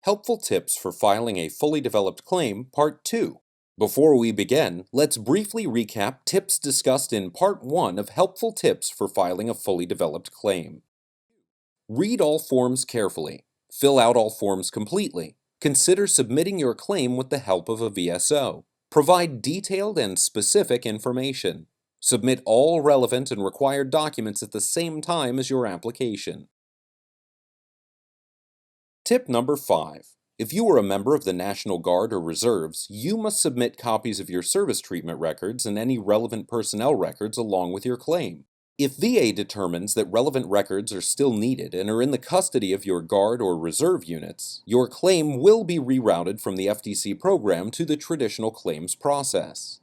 Helpful Tips for Filing a Fully Developed Claim, Part 2. Before we begin, let's briefly recap tips discussed in Part 1 of Helpful Tips for Filing a Fully Developed Claim. Read all forms carefully. Fill out all forms completely. Consider submitting your claim with the help of a VSO. Provide detailed and specific information. Submit all relevant and required documents at the same time as your application. Tip number 5. If you are a member of the National Guard or Reserves, you must submit copies of your service treatment records and any relevant personnel records along with your claim. If VA determines that relevant records are still needed and are in the custody of your Guard or Reserve units, your claim will be rerouted from the FDC program to the traditional claims process.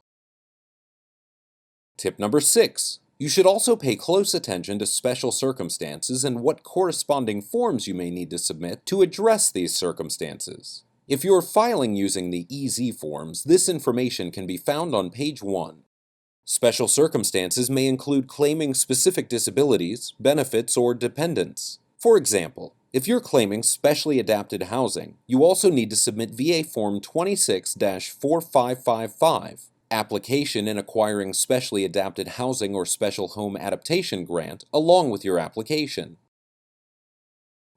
Tip number 6. You should also pay close attention to special circumstances and what corresponding forms you may need to submit to address these circumstances. If you're filing using the EZ forms, this information can be found on page 1. Special circumstances may include claiming specific disabilities, benefits, or dependents. For example, if you're claiming specially adapted housing, you also need to submit VA Form 26-4555. Application in acquiring specially adapted housing or special home adaptation grant along with your application.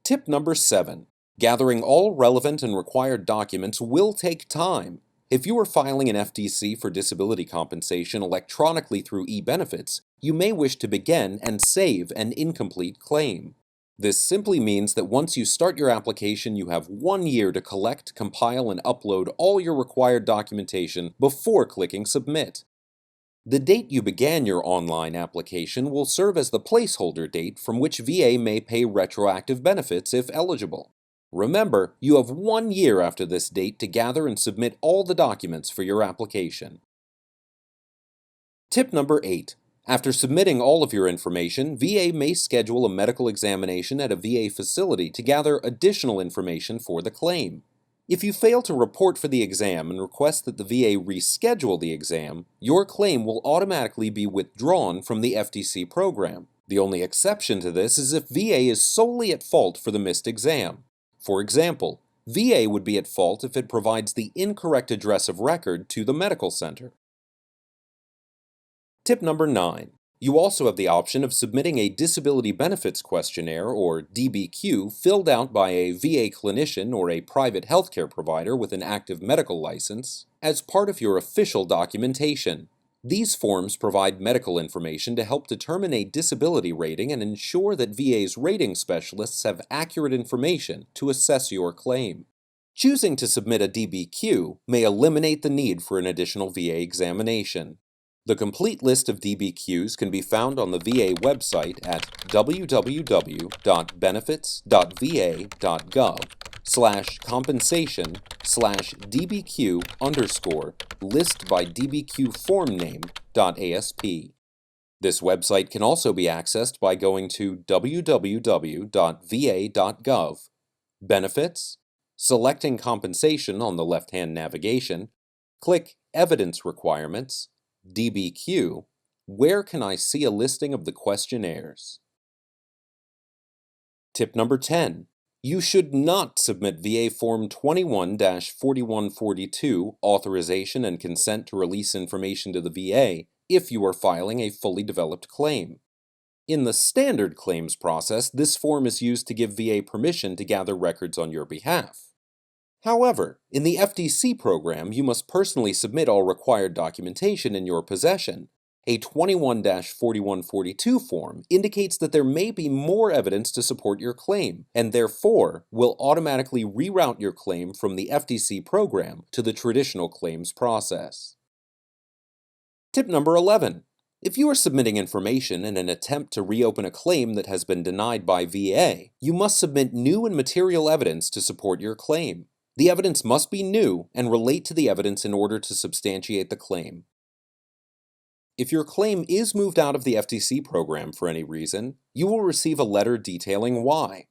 Tip number 7. Gathering all relevant and required documents will take time. If you are filing an FDC for disability compensation electronically through eBenefits, you may wish to begin and save an incomplete claim. This simply means that once you start your application, you have 1 year to collect, compile, and upload all your required documentation before clicking Submit. The date you began your online application will serve as the placeholder date from which VA may pay retroactive benefits if eligible. Remember, you have 1 year after this date to gather and submit all the documents for your application. Tip number 8. After submitting all of your information, VA may schedule a medical examination at a VA facility to gather additional information for the claim. If you fail to report for the exam and request that the VA reschedule the exam, your claim will automatically be withdrawn from the FDC program. The only exception to this is if VA is solely at fault for the missed exam. For example, VA would be at fault if it provides the incorrect address of record to the medical center. Tip number 9. You also have the option of submitting a Disability Benefits Questionnaire, or DBQ, filled out by a VA clinician or a private healthcare provider with an active medical license, as part of your official documentation. These forms provide medical information to help determine a disability rating and ensure that VA's rating specialists have accurate information to assess your claim. Choosing to submit a DBQ may eliminate the need for an additional VA examination. The complete list of DBQs can be found on the VA website at www.benefits.va.gov/compensation/DBQ_list-by-DBQ-form-name.asp. This website can also be accessed by going to www.va.gov, Benefits, selecting Compensation on the left-hand navigation, click Evidence Requirements, DBQ, Where can I see a listing of the questionnaires? Tip number 10. You should not submit VA Form 21-4142, Authorization and Consent to Release Information to the VA, if you are filing a fully developed claim. In the standard claims process, this form is used to give VA permission to gather records on your behalf. However, in the FDC program, you must personally submit all required documentation in your possession. A 21-4142 form indicates that there may be more evidence to support your claim, and therefore will automatically reroute your claim from the FDC program to the traditional claims process. Tip number 11. If you are submitting information in an attempt to reopen a claim that has been denied by VA, you must submit new and material evidence to support your claim. The evidence must be new and relate to the evidence in order to substantiate the claim. If your claim is moved out of the FDC program for any reason, you will receive a letter detailing why.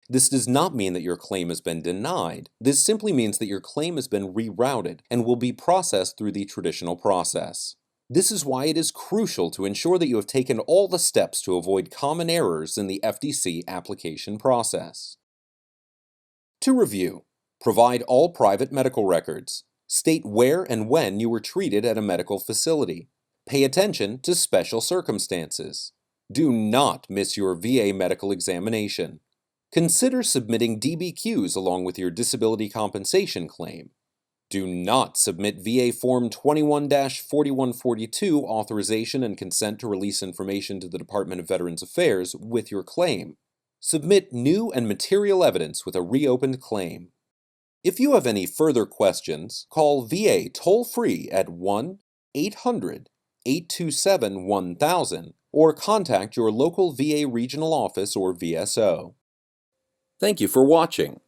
This does not mean that your claim has been denied. This simply means that your claim has been rerouted and will be processed through the traditional process. This is why it is crucial to ensure that you have taken all the steps to avoid common errors in the FDC application process. To review, Provide all private medical records. State where and when you were treated at a medical facility. Pay attention to special circumstances. Do not miss your VA medical examination. Consider submitting DBQs along with your disability compensation claim. Do not submit VA Form 21-4142 authorization and consent to release information to the Department of Veterans Affairs with your claim. Submit new and material evidence with a reopened claim. If you have any further questions, call VA toll-free at 1-800-827-1000 or contact your local VA regional office or VSO. Thank you for watching.